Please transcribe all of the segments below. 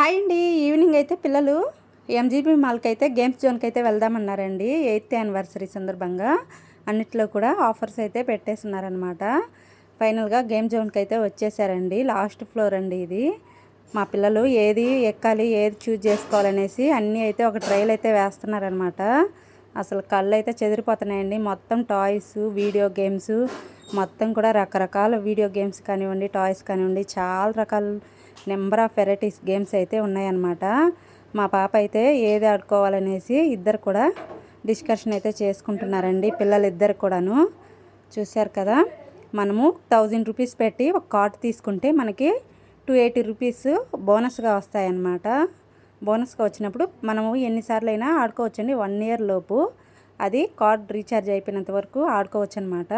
Hi అండి. Evening అయితే పిల్లలు ఎంజీబీ మాల్కి అయితే గేమ్స్ జోన్కి అయితే వెళ్దామన్నారండి. 8th యానివర్సరీ సందర్భంగా అన్నిట్లో కూడా ఆఫర్స్ అయితే పెట్టేస్తున్నారనమాట. ఫైనల్గా గేమ్ జోన్కి అయితే వచ్చేసారండి. లాస్ట్ ఫ్లోర్ అండి ఇది. మా పిల్లలు ఏది ఎక్కాలి, ఏది చూజ్ చేసుకోవాలనేసి అన్నీ అయితే ఒక ట్రైల్ అయితే వేస్తున్నారనమాట. అసలు కళ్ళు అయితే చెదిరిపోతున్నాయండి. మొత్తం టాయ్స్, వీడియో గేమ్స్, మొత్తం కూడా రకరకాల వీడియో గేమ్స్ కానివ్వండి, టాయ్స్ కానివ్వండి, చాలా రకాల నెంబర్ ఆఫ్ వెరైటీస్ గేమ్స్ అయితే ఉన్నాయన్నమాట. మా పాప అయితే ఏది ఆడుకోవాలనేసి ఇద్దరు కూడా డిస్కషన్ అయితే చేసుకుంటున్నారండి. పిల్లలు ఇద్దరు కూడాను. చూశారు కదా, మనము 1000 రూపీస్ పెట్టి ఒక కార్డ్ తీసుకుంటే మనకి 280 రూపీస్ బోనస్గా వస్తాయన్నమాట. బోనస్గా వచ్చినప్పుడు మనము ఎన్నిసార్లు అయినా ఆడుకోవచ్చండి. 1 ఇయర్ లోపు అది కార్డ్ రీఛార్జ్ అయిపోయినంత వరకు ఆడుకోవచ్చు అనమాట.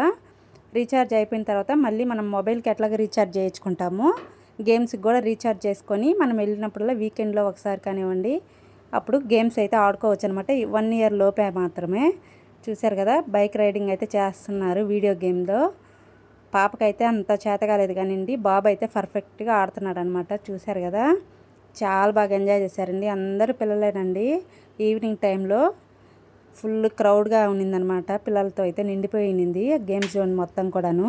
రీఛార్జ్ అయిపోయిన తర్వాత మళ్ళీ మనం మొబైల్కి ఎట్లాగా రీఛార్జ్ చేయించుకుంటామో గేమ్స్కి కూడా రీఛార్జ్ చేసుకొని మనం వెళ్ళినప్పుడల్లా వీకెండ్లో ఒకసారి కానివ్వండి అప్పుడు గేమ్స్ అయితే ఆడుకోవచ్చు అనమాట. 1 ఇయర్ లోపే మాత్రమే. చూశారు కదా, బైక్ రైడింగ్ అయితే చేస్తున్నారు వీడియో గేమ్లో. పాపకైతే అంత చేత కాలేదు కానివ్వండి, బాబు అయితే పర్ఫెక్ట్గా ఆడుతున్నాడు అనమాట. చూశారు కదా, చాలా బాగా ఎంజాయ్ చేశారండి. అందరూ పిల్లలేనండి. ఈవినింగ్ టైంలో ఫుల్ క్రౌడ్గా ఉన్నిందనమాట. పిల్లలతో అయితే నిండిపోయింది గేమ్ జోన్ మొత్తం కూడాను.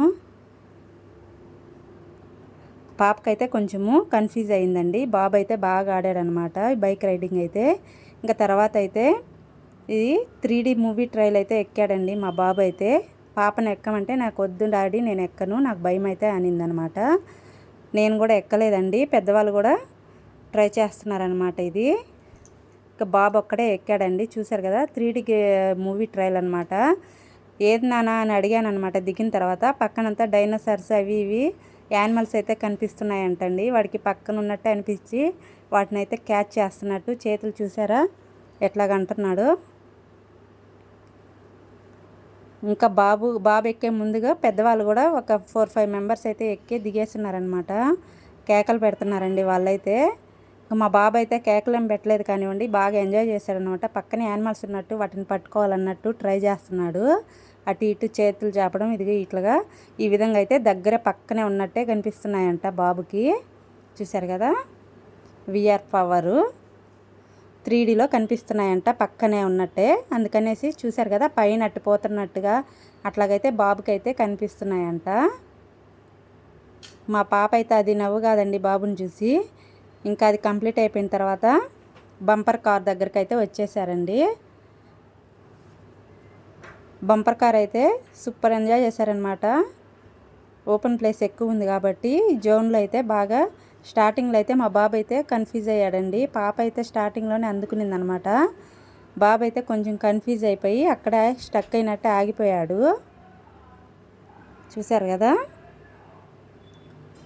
పాపకైతే కొంచెము కన్ఫ్యూజ్ అయిందండి. బాబు అయితే బాగా ఆడాడనమాట బైక్ రైడింగ్ అయితే. ఇంకా తర్వాత అయితే ఇది 3D మూవీ ట్రైల్ అయితే ఎక్కాడండి మా బాబు అయితే. పాపను ఎక్కమంటే నాకు వద్దు డాడీ, నేను ఎక్కను, నాకు భయం అయితే అనిందనమాట. నేను కూడా ఎక్కలేదండి. పెద్దవాళ్ళు కూడా ట్రై చేస్తున్నారనమాట ఇది. ఇంకా బాబు ఒక్కడే ఎక్కాడండి. చూశారు కదా, 3D మూవీ ట్రైల్ అనమాట. ఏది నానా అని అడిగాను అనమాట. దిగిన తర్వాత పక్కనంతా డైనోసార్స్ అవి ఇవి యానిమల్స్ అయితే కనిపిస్తున్నాయంటండి. వాడికి పక్కన ఉన్నట్టు అనిపించి వాటిని అయితే క్యాచ్ చేస్తున్నట్టు చేతులు చూసారా ఎట్లాగంటున్నాడు. ఇంకా బాబు ఎక్కే ముందుగా పెద్దవాళ్ళు కూడా ఒక 4-5 మెంబర్స్ అయితే ఎక్కి దిగేస్తున్నారనమాట. కేకలు పెడుతున్నారండి వాళ్ళైతే. మా బాబు అయితే కేకలు ఏం పెట్టలేదు కానివ్వండి, బాగా ఎంజాయ్ చేశాడనమాట. పక్కనే యానిమల్స్ ఉన్నట్టు వాటిని పట్టుకోవాలన్నట్టు ట్రై చేస్తున్నాడు. అటు ఇటు చేతులు చాపడం, ఇదిగో ఇట్లాగా ఈ విధంగా అయితే దగ్గర పక్కనే ఉన్నట్టే కనిపిస్తున్నాయంట బాబుకి. చూశారు కదా, విఆర్ పవరు 3Dలో కనిపిస్తున్నాయంట పక్కనే ఉన్నట్టే. అందుకనేసి చూశారు కదా, పైన అట్టు పోతున్నట్టుగా అట్లాగైతే బాబుకి అయితే కనిపిస్తున్నాయంట. మా పాప అయితే అది నవ్వు కాదండి బాబుని చూసి. ఇంకా అది కంప్లీట్ అయిపోయిన తర్వాత బంపర్ కార్ దగ్గరికి అయితే వచ్చేసారండి. బంపర్ కార్ అయితే సూపర్ ఎంజాయ్ చేశారనమాట. ఓపెన్ ప్లేస్ ఎక్కువ ఉంది కాబట్టి జోన్లో అయితే బాగా స్టార్టింగ్లో అయితే మా బాబు అయితే కన్ఫ్యూజ్ అయ్యాడండి. పాప అయితే స్టార్టింగ్లోనే అందుకునిందనమాట. బాబు అయితే కొంచెం కన్ఫ్యూజ్ అయిపోయి అక్కడ స్టక్ అయినట్టు ఆగిపోయాడు. చూశారు కదా,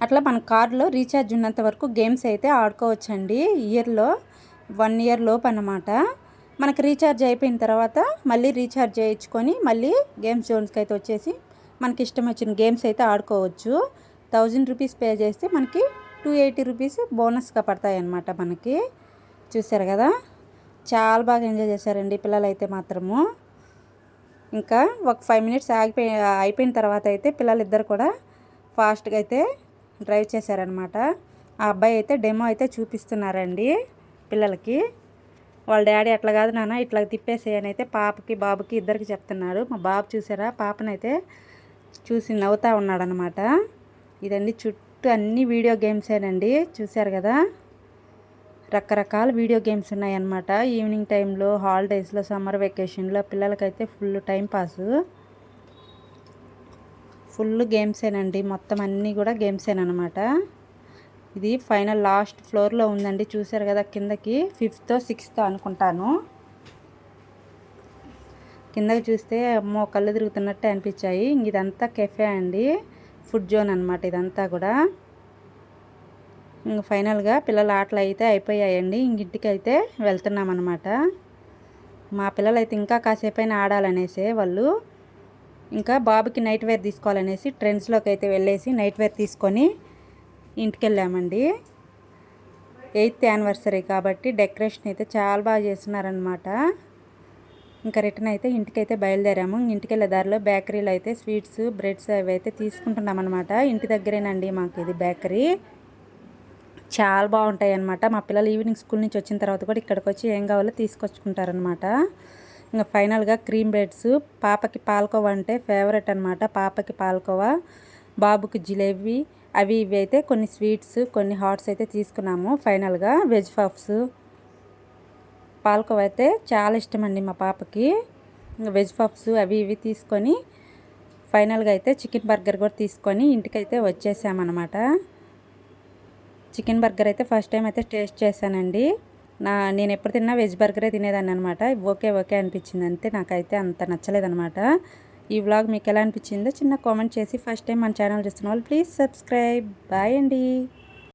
అట్లా మన కార్డులో రీఛార్జ్ ఉన్నంత వరకు గేమ్స్ అయితే ఆడుకోవచ్చండి. ఇయర్లో 1 ఇయర్ లోపు అన్నమాట. మనకు రీఛార్జ్ అయిపోయిన తర్వాత మళ్ళీ రీఛార్జ్ చేయించుకొని మళ్ళీ గేమ్స్ జోన్స్కి అయితే వచ్చేసి మనకి ఇష్టం వచ్చిన గేమ్స్ అయితే ఆడుకోవచ్చు. 1000 రూపీస్ పే చేస్తే మనకి 280 రూపీస్ బోనస్గా పడతాయి అన్నమాట మనకి. చూసారు కదా, చాలా బాగా ఎంజాయ్ చేశారండి పిల్లలైతే మాత్రము. ఇంకా ఒక 5 మినిట్స్ అయిపోయిన తర్వాత అయితే పిల్లలిద్దరు కూడా ఫాస్ట్గా అయితే డ్రైవ్ చేశారనమాట. ఆ అబ్బాయి అయితే డెమో అయితే చూపిస్తున్నారండి పిల్లలకి. వాళ్ళ డాడీ అట్లా కాదు నాన్న ఇట్లా తిప్పేసేయని అయితే పాపకి బాబుకి ఇద్దరికి చెప్తున్నాడు. మా బాబు చూసారా, పాపనైతే చూసి నవ్వుతూ ఉన్నాడనమాట. ఇదండి చుట్టూ అన్ని వీడియో గేమ్సేనండి. చూశారు కదా, రకరకాల వీడియో గేమ్స్ ఉన్నాయన్నమాట. ఈవినింగ్ టైంలో, హాలిడేస్లో, సమ్మర్ వెకేషన్లో పిల్లలకైతే ఫుల్ టైం పాసు. ఫుల్ గేమ్సేనండి, మొత్తం అన్నీ కూడా గేమ్సేనమాట. ఇది ఫైనల్ లాస్ట్ ఫ్లోర్లో ఉందండి. చూశారు కదా, కిందకి 5th 6th అనుకుంటాను. కిందకి చూస్తే అమ్మో కళ్ళు తిరుగుతున్నట్టే అనిపించాయి. ఇదంతా కెఫే అండి, ఫుడ్ జోన్ అనమాట ఇదంతా కూడా. ఇంక ఫైనల్గా పిల్లల ఆటలు అయితే అయిపోయాయండి. ఇంటికి అయితే వెళ్తున్నామన్నమాట. మా పిల్లలైతే ఇంకా కాసేపైనా ఆడాలనేసే వాళ్ళు. ఇంకా బాబుకి నైట్ వేర్ తీసుకోవాలనేసి ట్రెండ్స్లోకి అయితే వెళ్ళేసి నైట్ వేర్ తీసుకొని ఇంటికి వెళ్ళామండి. 8th యానివర్సరీ కాబట్టి డెకరేషన్ అయితే చాలా బాగా చేస్తున్నారనమాట. ఇంకా రిటర్న్ అయితే ఇంటికైతే బయలుదేరాము. ఇంటికి వెళ్ళే దారిలో బేకరీలో అయితే స్వీట్స్, బ్రెడ్స్ అవి అయితే తీసుకుంటున్నాం అనమాట. ఇంటి దగ్గరేనండి మాకు ఇది బేకరీ. చాలా బాగుంటాయి అన్నమాట. మా పిల్లలు ఈవినింగ్ స్కూల్ నుంచి వచ్చిన తర్వాత కూడా ఇక్కడికి వచ్చి ఏం కావాలో తీసుకొచ్చుకుంటారనమాట. ఇంకా ఫైనల్గా క్రీమ్ బ్రెడ్స్, పాపకి పాలకోవా అంటే ఫేవరెట్ అనమాట. పాపకి పాలకోవా, బాబుకి జిలేబీ, అవి ఇవి అయితే కొన్ని స్వీట్స్, కొన్ని హాట్స్ అయితే తీసుకున్నాము. ఫైనల్గా వెజ్ పఫ్స్, పాలకోవా అయితే చాలా ఇష్టం అండి మా పాపకి. ఇంకా వెజ్ పఫ్స్ అవి ఇవి తీసుకొని ఫైనల్గా అయితే చికెన్ బర్గర్ కూడా తీసుకొని ఇంటికైతే వచ్చేసామన్నమాట. చికెన్ బర్గర్ అయితే ఫస్ట్ టైం అయితే టేస్ట్ చేశానండి. నేను ఎప్పుడు తిన్నా వెజ్ బర్గరే తినేదాన్ని అనమాట. ఓకే ఓకే అనిపించింది అంతే, నాకైతే అంత నచ్చలేదనమాట. ఈ వ్లాగ్ మీకు ఎలా అనిపించిందో చిన్న కామెంట్ చేసి, ఫస్ట్ టైం మన ఛానల్ చూస్తున్న వాళ్ళు ప్లీజ్ సబ్స్క్రైబ్. బాయ్ అండి.